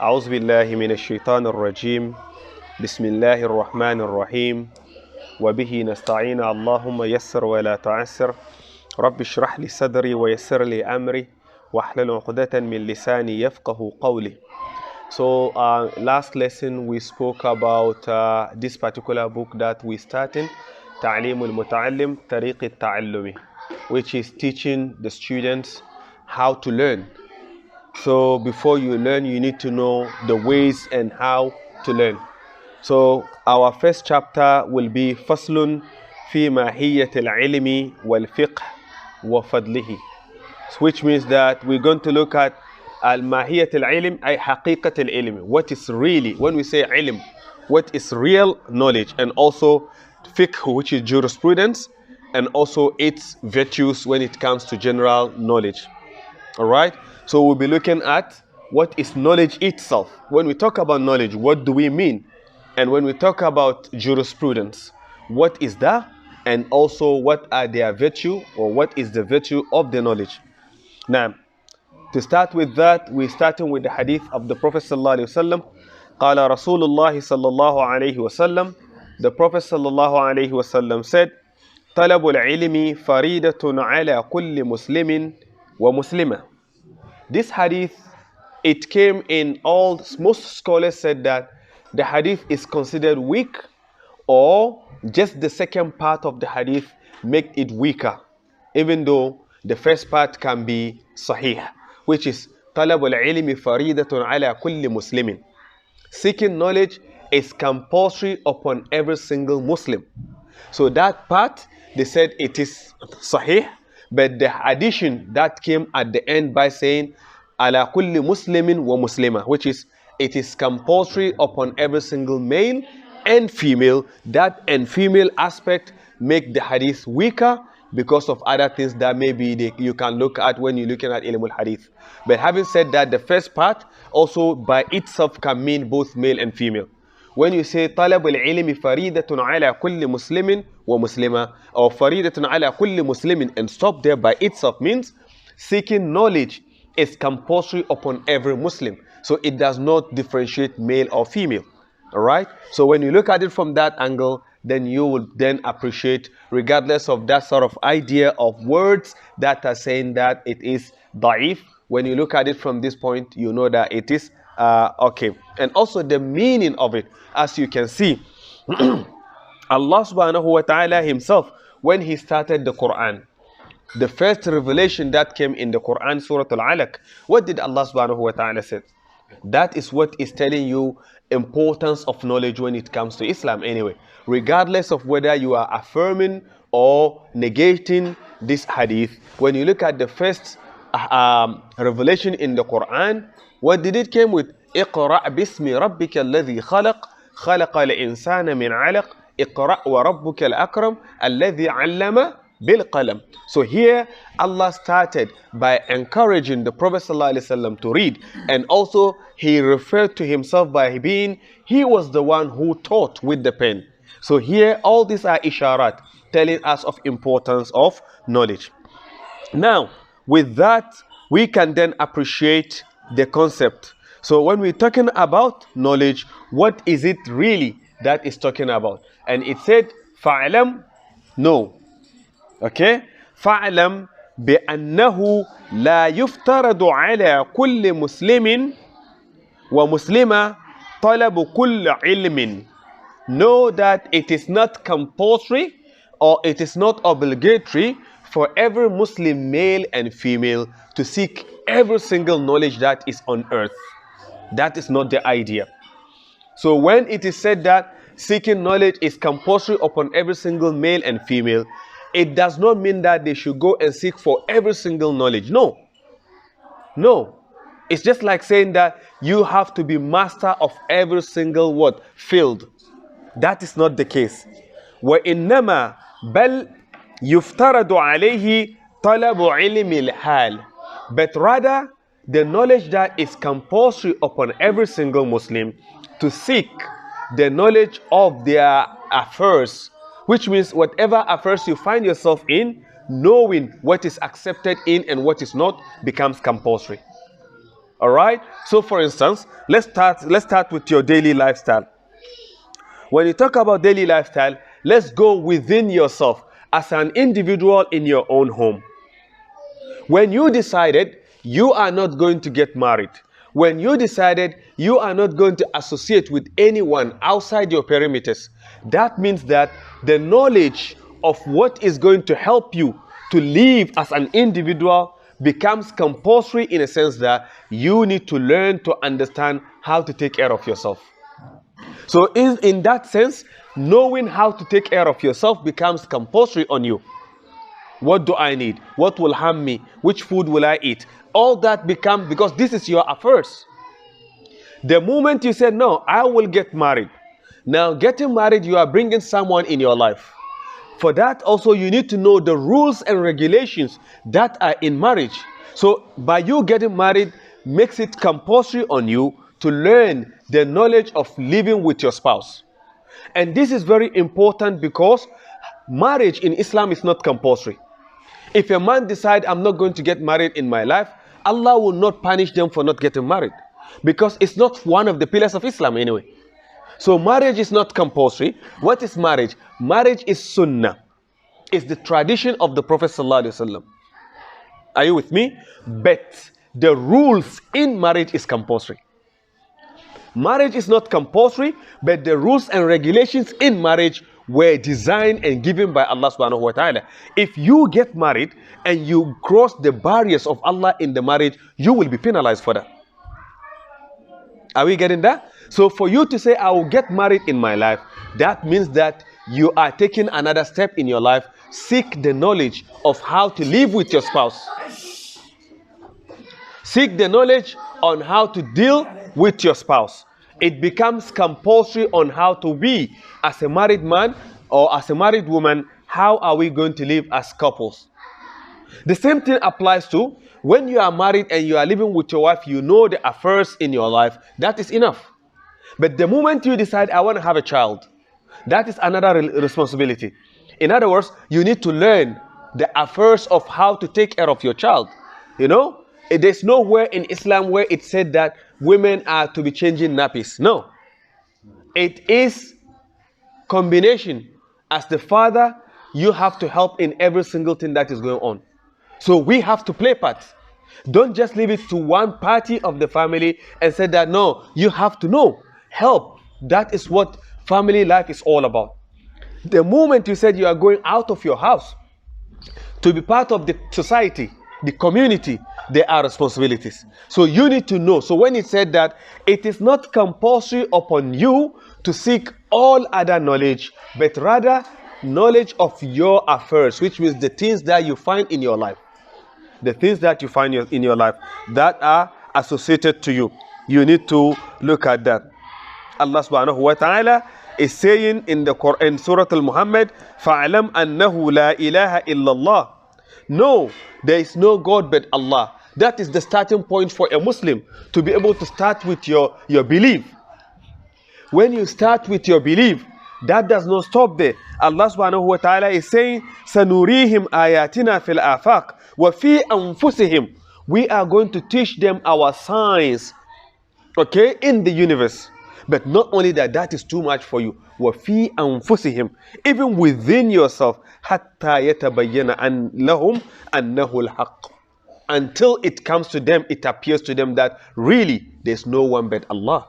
أعوذ بالله من الشيطان الرجيم بسم الله الرحمن الرحيم وبه نستعين اللهم يسر ولا تعسر رب اشرح لي صدري ويسر لي أمري واحلل عقدة من لساني يفقه قولي. So last lesson we spoke about this particular book that we started, Muta'allim Tariq al Ta'allum, which is teaching the students how to learn. So before you learn, you need to know the ways and how to learn. So our first chapter will be Faslun fi Mahiyyat al-Ilmi wal-Fiqh wa Fadlihi, which means that we're going to look at Al-Mahiyyat al-Ilm, ay Haqiqat al-Ilm. What is really, when we say ilm, what is real knowledge, and also fiqh, which is jurisprudence, and also its virtues when it comes to general knowledge. All right, so we'll be looking at what is knowledge itself. When we talk about knowledge, what do we mean? And when we talk about jurisprudence, what is that? And also what are their virtue, or what is the virtue of the knowledge? Now, to start with that, we're starting with the hadith of the Prophet sallallahu alaihi wasallam. قال رسول الله صلى الله عليه وسلم. The Prophet sallallahu alaihi wasallam said, طلب العلم فريدة على كل مسلم ومسلمة. This hadith, it came in all, most scholars said that the hadith is considered weak, or just the second part of the hadith make it weaker, even though the first part can be sahih, which is طلب العلم فريدة على كل مسلم. Seeking knowledge is compulsory upon every single Muslim. So that part, they said it is sahih, but the addition that came at the end by saying ala kulli muslimin wa muslima, which is it is compulsory upon every single male and female. That and female aspect make the hadith weaker because of other things that maybe you can look at when you're looking at ilm al-hadith. But having said that, the first part also by itself can mean both male and female. When you say طلب العلم فريدة على كل مسلم ومسلمة, or فريدة على كل مسلم, and stop there, by itself means seeking knowledge is compulsory upon every Muslim. So it does not differentiate male or female. All right. So when you look at it from that angle, then you will then appreciate, regardless of that sort of idea of words that are saying that it is da'if. When you look at it from this point, you know that it is okay. And also the meaning of it, as you can see, Allah subhanahu wa ta'ala himself, when he started the Quran, the first revelation that came in the Quran, Surah Al-Alaq, what did Allah subhanahu wa ta'ala say? That is what is telling you importance of knowledge when it comes to Islam anyway. Regardless of whether you are affirming or negating this hadith, when you look at the first revelation in the Quran, what did it came with? اقرأ باسم ربك الذي خلق خلق الإنسان من علق اقرأ وربك الأكرم الذي علم بالقلم. So here Allah started by encouraging the Prophet ﷺ to read, and also he referred to himself by being he was the one who taught with the pen. So here all these are isharat telling us of importance of knowledge. Now with that we can then appreciate the concept. So when we're talking about knowledge, what is it really that is talking about? And it said fa'alam, no. Okay, فَاعْلَمْ بِأَنَّهُ لَا يُفْتَرَضُ عَلَى كُلِّ مُسْلِمٍ وَمُسْلِمَةٍ طَلَبُ كُلِّ عِلْمٍ. Know that it is not compulsory, or it is not obligatory for every Muslim male and female to seek every single knowledge that is on earth. That is not the idea. So when it is said that seeking knowledge is compulsory upon every single male and female, it does not mean that they should go and seek for every single knowledge. No. No. It's just like saying that you have to be master of every single what? Field. That is not the case. وَإِنَّمَا بَلْ يُفْتَرَضُ عَلَيْهِ طَلَبُ عِلْمِ الْحَالِ. But rather, the knowledge that is compulsory upon every single Muslim to seek the knowledge of their affairs, which means whatever affairs you find yourself in, knowing what is accepted in and what is not becomes compulsory. All right. So for instance, let's start with your daily lifestyle. When you talk about daily lifestyle, let's go within yourself as an individual in your own home. When you decided you are not going to get married, when you decided you are not going to associate with anyone outside your perimeters, that means that the knowledge of what is going to help you to live as an individual becomes compulsory, in a sense that you need to learn to understand how to take care of yourself. So in that sense, knowing how to take care of yourself becomes compulsory on you. What do I need? What will harm me? Which food will I eat? All that becomes, because this is your affairs. The moment you say, no, I will get married. Now, getting married, you are bringing someone in your life. For that also, you need to know the rules and regulations that are in marriage. So by you getting married makes it compulsory on you to learn the knowledge of living with your spouse. And this is very important because marriage in Islam is not compulsory. If a man decides, I'm not going to get married in my life, Allah will not punish them for not getting married, because it's not one of the pillars of Islam anyway. So marriage is not compulsory. What is marriage? Marriage is sunnah. It's the tradition of the Prophet ﷺ. Are you with me? But the rules in marriage is compulsory. Marriage is not compulsory, but the rules and regulations in marriage were designed and given by Allah subhanahu wa ta'ala. If you get married and you cross the barriers of Allah in the marriage, you will be penalized for that. Are we getting that? So for you to say, I will get married in my life, that means that you are taking another step in your life. Seek the knowledge of how to live with your spouse. Seek the knowledge on how to deal with your spouse. It becomes compulsory on how to be as a married man or as a married woman. How are we going to live as couples? The same thing applies to when you are married and you are living with your wife. You know the affairs in your life. That is enough. But the moment you decide, I want to have a child, that is another responsibility. In other words, you need to learn the affairs of how to take care of your child. You know, there's nowhere in Islam where it said that women are to be changing nappies. No. It is combination. As the father, you have to help in every single thing that is going on. So we have to play parts. Don't just leave it to one party of the family and say that, no, you have to know. Help. That is what family life is all about. The moment you said you are going out of your house to be part of the society, the community, there are responsibilities. So you need to know. So when it said that it is not compulsory upon you to seek all other knowledge, but rather knowledge of your affairs, which means the things that you find in your life. The things that you find in your life that are associated to you. You need to look at that. Allah subhanahu wa ta'ala is saying in the Quran, Surah Al-Muhammad, فَعْلَمْ أَنَّهُ لَا إِلَهَ إِلَّا اللَّهِ. No, there is no God but Allah. That is the starting point for a Muslim, to be able to start with your belief. When you start with your belief, that does not stop there. Allah subhanahu wa ta'ala is saying, سَنُرِيهِمْ آيَاتِنَا فِي الْآفَاقِ وَفِي أَنفُسِهِمْ. We are going to teach them our signs, okay, in the universe. But not only that, that is too much for you. وَفِي أَنفُسِهِمْ. Even within yourself. حَتَّى يَتَبَيَّنَ أَنْ لَهُمْ أَنَّهُ الْحَقِّ. Until it comes to them, it appears to them that really there's no one but Allah.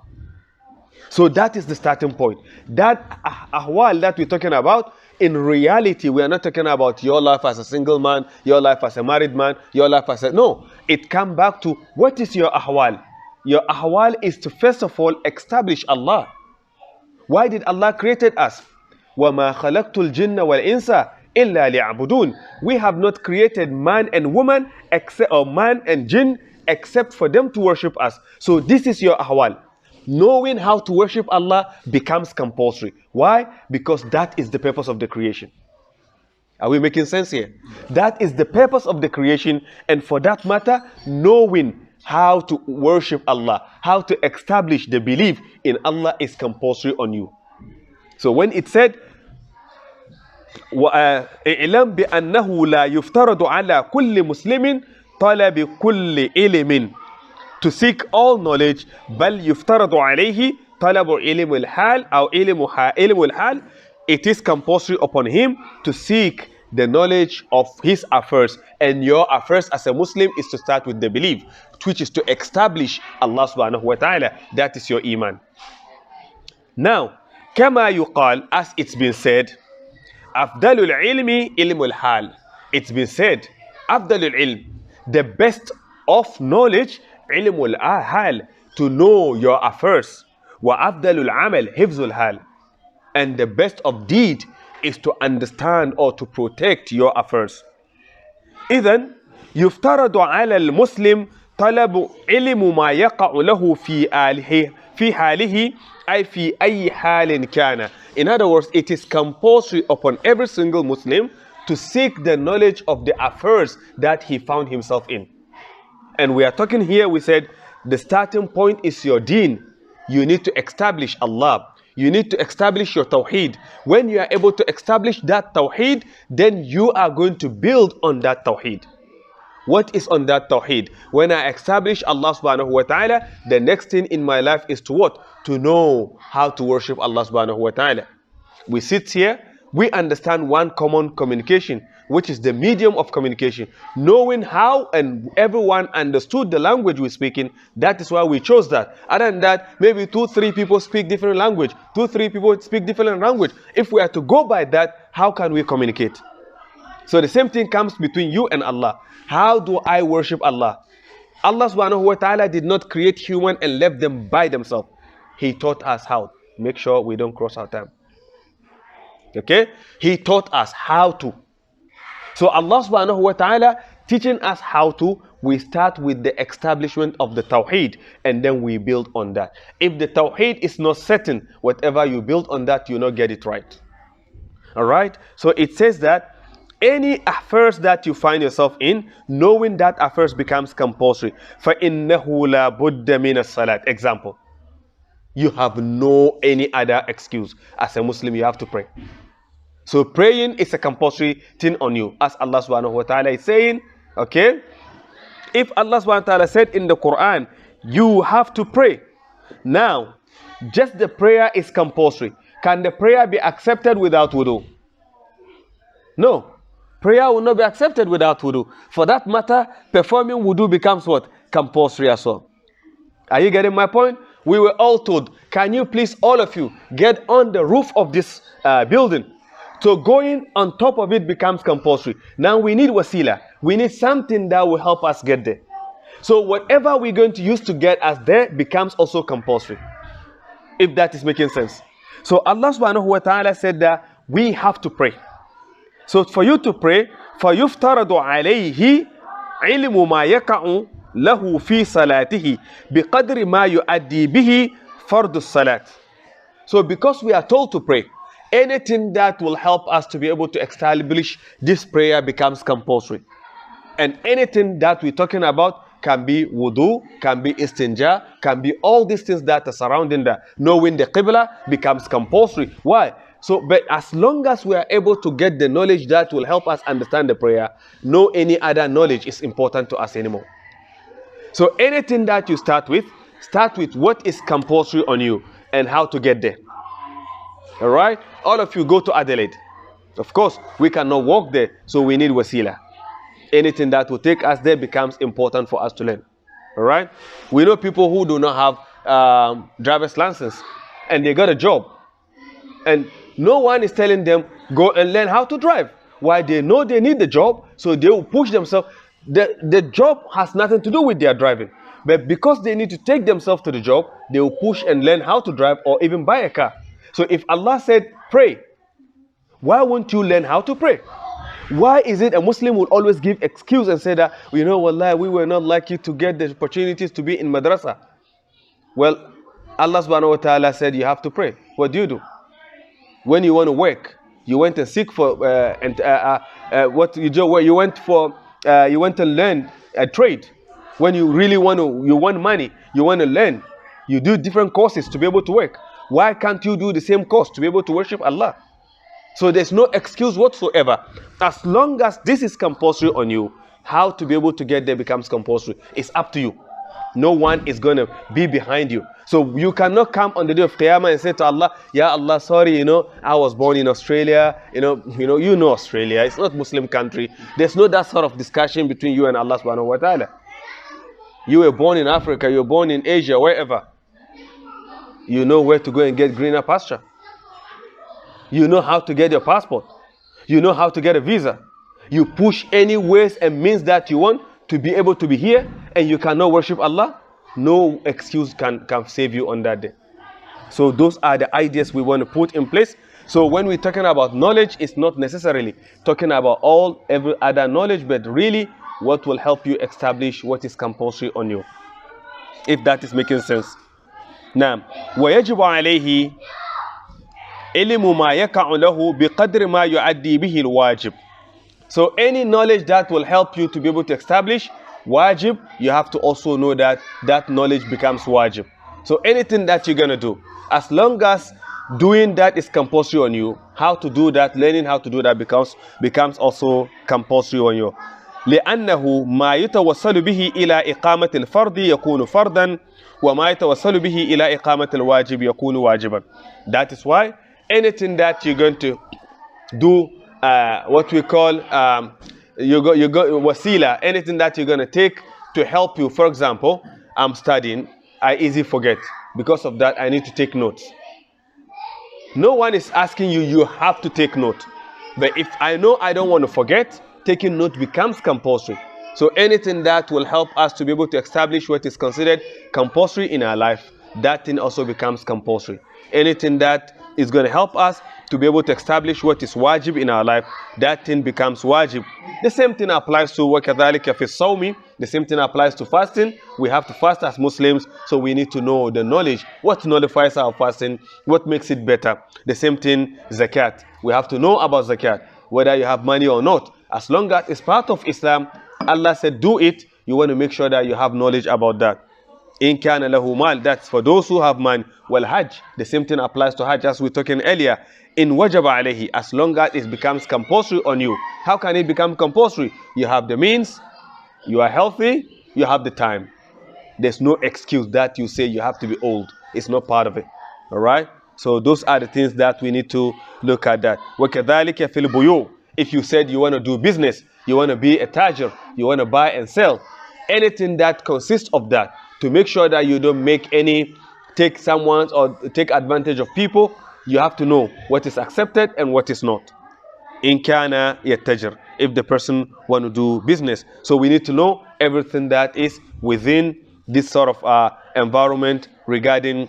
So that is the starting point. That ahwal that we're talking about, in reality, we are not talking about your life as a single man, your life as a married man, your life as a... No, it comes back to what is your ahwal. Your ahwal is to first of all establish Allah. Why did Allah created us? وَمَا خَلَقْتُ الْجِنَّ وَالْإِنسَ إِلَّا لِيَعْبُدُونَ. We have not created man and woman except, or man and jinn except for them to worship us. So this is your ahwal. Knowing how to worship Allah becomes compulsory. Why? Because that is the purpose of the creation. Are we making sense here? That is the purpose of the creation, and for that matter, knowing how to worship Allah, how to establish the belief in Allah is compulsory on you. So when it said, اعلم بأنه لا يفترض على كل مسلم طلب كل علم. to seek all knowledge. بل يفترض عليه طلب علم الحال أو علم الحال. It is compulsory upon him to seek the knowledge of his affairs. And your affairs as a Muslim is to start with the belief, which is to establish Allah subhanahu wa ta'ala. That is your iman. Now, كما يقال, as it's been said, أفضل العلم علم الحال. It's been said, أفضل العلم, the best of knowledge, علم الحال, to know your affairs. وأفضل العمل حفظ الحال. And the best of deed is to understand or to protect your affairs. إذن يفترض على المسلم طلب علم ما يقع له في حاله أي في أي حال كان. In other words, it is compulsory upon every single Muslim to seek the knowledge of the affairs that he found himself in. And we are talking here, we said, the starting point is your deen. You need to establish Allah. You need to establish your tawheed. When you are able to establish that tawheed, then you are going to build on that tawheed. What is on that tawheed? When I establish Allah subhanahu wa ta'ala, the next thing in my life is to what? To know how to worship Allah subhanahu wa ta'ala. We sit here, we understand one common communication, which is the medium of communication. Knowing how and everyone understood the language we're speaking, that is why we chose that. Other than that, maybe 2-3 people speak different language. 2-3 people speak different language. If we are to go by that, how can we communicate? So the same thing comes between you and Allah. How do I worship Allah? Allah subhanahu wa ta'ala did not create human and left them by themselves. He taught us how. Make sure we don't cross our time. Okay? He taught us how to. So Allah subhanahu wa ta'ala teaching us how to, we start with the establishment of the tawheed and then we build on that. If the tawheed is not certain, whatever you build on that, you not get it right. Alright? So it says that any affairs that you find yourself in, knowing that affairs becomes compulsory. فَإِنَّهُ لَا بُدَّ مِنَ الصَّلَاةِ. Example. You have no any other excuse. As a Muslim, you have to pray. So praying is a compulsory thing on you. As Allah subhanahu wa ta'ala is saying, okay? If Allah subhanahu wa ta'ala said in the Quran, you have to pray. Now, just the prayer is compulsory. Can the prayer be accepted without wudu? No. Prayer will not be accepted without wudu. For that matter, performing wudu becomes what? Compulsory as well. Are you getting my point? We were all told, can you please, all of you, get on the roof of this building? So going on top of it becomes compulsory. Now we need wasila. We need something that will help us get there. So whatever we're going to use to get us there becomes also compulsory. If that is making sense. So Allah subhanahu wa ta'ala said that we have to pray. So for you to pray, فَيُفْتَرَضُ عَلَيْهِ عِلْمُ مَا يَقَعُ لَهُ فِي صَلَاتِهِ بِقَدْرِ مَا يُؤَدِّي بِهِ فَرْضُ الصَّلَاةِ. So because we are told to pray, anything that will help us to be able to establish this prayer becomes compulsory. And anything that we're talking about can be wudu, can be istinja, can be all these things that are surrounding that. Knowing the qibla becomes compulsory. Why? So, but as long as we are able to get the knowledge that will help us understand the prayer, no any other knowledge is important to us anymore. So anything that you start with what is compulsory on you and how to get there. All right? All of you go to Adelaide. Of course, we cannot walk there, so we need wasila. Anything that will take us there becomes important for us to learn. All right? We know people who do not have driver's license and they got a job. And no one is telling them, go and learn how to drive. Why? They know they need the job, so they will push themselves. The job has nothing to do with their driving. But because they need to take themselves to the job, they will push and learn how to drive or even buy a car. So if Allah said, pray, why won't you learn how to pray? Why is it a Muslim will always give excuse and say that, you know, wallahi, we were not lucky to get the opportunities to be in madrasa? Well, Allah subhanahu wa ta'ala said you have to pray. What do? When you want to work, you went and seek for what you do. Where you went to learn a trade. When you really want money, you want to learn. You do different courses to be able to work. Why can't you do the same course to be able to worship Allah? So there's no excuse whatsoever. As long as this is compulsory on you, how to be able to get there becomes compulsory. It's up to you. No one is going to be behind you. So you cannot come on the day of Qiyamah and say to Allah, Ya Allah, sorry, I was born in Australia. You know Australia. It's not Muslim country. There's no that sort of discussion between you and Allah subhanahu wa ta'ala. You were born in Africa, you were born in Asia, wherever. You know where to go and get greener pasture. You know how to get your passport. You know how to get a visa. You push any ways and means that you want to be able to be here, and you cannot worship Allah. No excuse can save you on that day. So those are the ideas we want to put in place. So when we're talking about knowledge, it's not necessarily talking about every other knowledge, but really what will help you establish what is compulsory on you, if that is making sense. Now, وَيَجِبُ عَلَيْهِ علم ما يقع له بقدر ما يؤدي به الواجب. So any knowledge that will help you to be able to establish wajib, you have to also know that that knowledge becomes wajib. So anything that you're going to do, as long as doing that is compulsory on you, how to do that, learning how to do that becomes also compulsory on you. لأنه ما يتوصل به إلى إقامة الفرض يكون فرضا وما يتوصل به إلى إقامة الواجب يكون واجبا. That is why anything that you're going to do, what we call you go wasila, anything that you're going to take to help you. For example, I'm studying, I easily forget. Because of that, I need to take notes. No one is asking you have to take note. But if I know I don't want to forget, taking note becomes compulsory. So anything that will help us to be able to establish what is considered compulsory in our life, that thing also becomes compulsory. Anything that is going to help us to be able to establish what is wajib in our life, that thing becomes wajib. The same thing applies to وَكَذَلِكَ فِي الصَّوْمِ. The same thing applies to fasting. We have to fast as Muslims, so we need to know the knowledge. What nullifies our fasting? What makes it better? The same thing, zakat. We have to know about zakat, whether you have money or not. As long as it's part of Islam, Allah said do it, you want to make sure that you have knowledge about that. In kana lahu mal, that's for those who have money. Well, Hajj, the same thing applies to Hajj as we were talking earlier. In wajaba alayhi, as long as it becomes compulsory on you. How can it become compulsory? You have the means, you are healthy, you have the time. There's no excuse that you say you have to be old. It's not part of it. All right? So those are the things that we need to look at that. وَكَذَلِكَ فِي الْبُيُوعِ. If you said you want to do business, you want to be a tajir, you want to buy and sell, anything that consists of that, to make sure that you don't take someone's or take advantage of people, you have to know what is accepted and what is not. In kana yattajir, if the person want to do business. So we need to know everything that is within this sort of environment regarding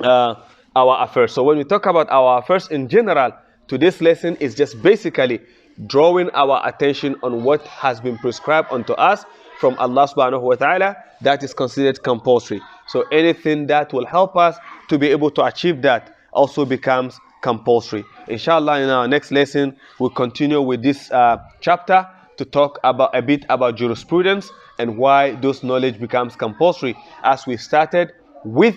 our affairs. So when we talk about our affairs in general, today's lesson is just basically drawing our attention on what has been prescribed unto us from Allah subhanahu wa ta'ala that is considered compulsory. So anything that will help us to be able to achieve that also becomes compulsory. Inshallah, in our next lesson, we'll continue with this chapter to talk a bit about jurisprudence and why those knowledge becomes compulsory, as we started with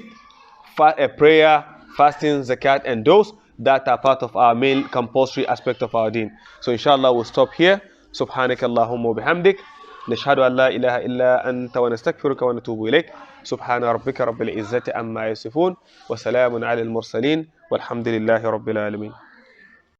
prayer, fasting, zakat, and those that are part of our main compulsory aspect of our deen. So inshallah, we'll stop here. Subhanaka Allahumma bihamdik. نشهد أن لا إله إلا أنت ونستغفرك ونتوب إليك. سبحان ربك رب العزة عما يصفون وسلام على المرسلين والحمد لله رب العالمين.